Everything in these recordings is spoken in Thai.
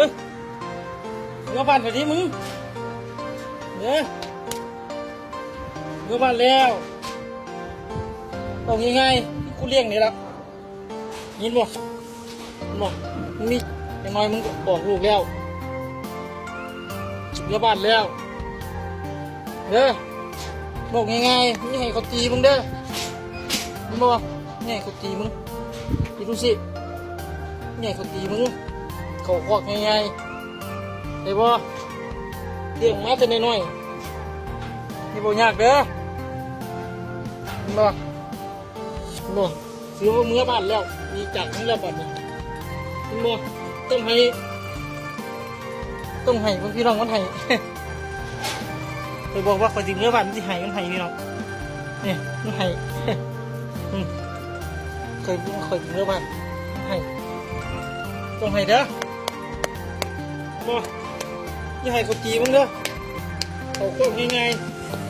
อเมื่อบ้านไปดิมึงเมื่อบ้านแล้วต้องยังไงที่กูเลี้ยงนี่ละยินบ่มึงนี่อย่างน้อยมึงออกลูกแล้วเมื่อบ้านแล้วบอกยังไงนี่ให้เขาตีมึงเด้อมึงบอกนี่ให้เขาตีมึงคิดดูสินี่ให้เขาตีมึงเขาควักยังไงได้บ่เลี้ยงมาแต่น้อยๆนี่บ่ยากเด้อมึงบอกซื้อว่าเมื่อบ้านแล้วมีจักรนี่แล้วบ้านนี้มึงบอกต้องให้บางพี่น้องมันให้ไปบอกว่าคอยถึงเมื่อบ้านมันจะให้มันให้พี่น้องเนี่ยมันให้เคยถึงเมื่อบ้านให้ต้องให้เด้อบ่อย่าให้เขาตีมึงเด้อเขาโคตรง่าย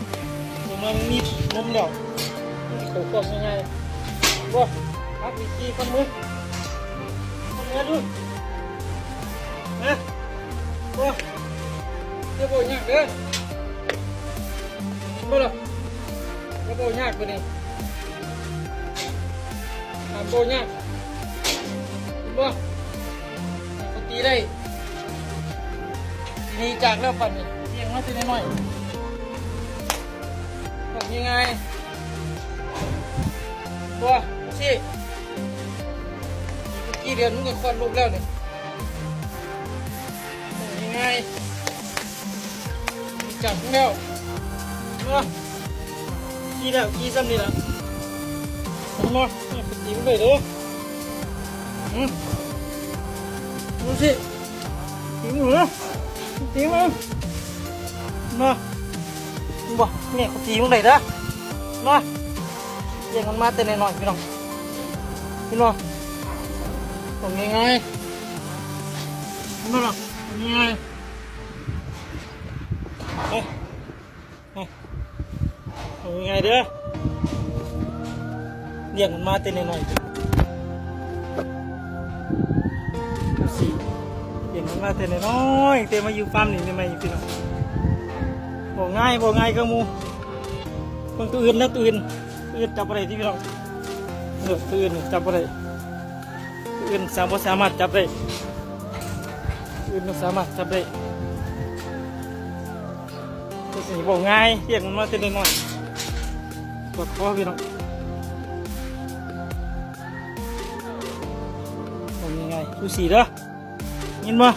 ๆผมมันมีนมแล้วเขาโคตรง่ายๆบ่ครับมีตีคนมือดูนะบ่เดี๋ยวบ่ยากเด้อบ่ล่ะเดี๋ยวบ่ยากกว่านี้ทำบ่ยากบ่เขาตีได้ทีจากแล้วปั่นนี่เพียงมาทีน้อยๆบอกยังไงบ่สิกี่เดือนมึงก็คลอดลูกแล้วเนี่ยบอกยังไงจับมึงแล้วกี่แล้วกี่ซ้ำนี่ละมาตีมึงเลยเด้อดูสิตีมึงเหรอตีมึงมาบ่เนี่ยเขาตีมึงเลยเด้อมาเรียกมันมาเต้นหน่อยพี่น้องตรงยังไงมาหรอยังไงยังไงเด้อเรียกมันมาเต้นหน่อยสิเรียกมันมาเต้นน้อยเต้มาอยู่ฟาร์มนี่ทำไมพี่น้องบอกง่ายก็มูคนตัวอื่นแล้วตัวอื่นจับอะไรที่พี่น้องตัวอื่นจับอะไรตัวอื่นสามารถจับได้ตัวอื่นสามารถจับได้ตัวสิ่งบอกง่ายเรียกมันมาเต้นน้อยกดคอพี่น้องบอกยังไงดูสีเด้อยินบ่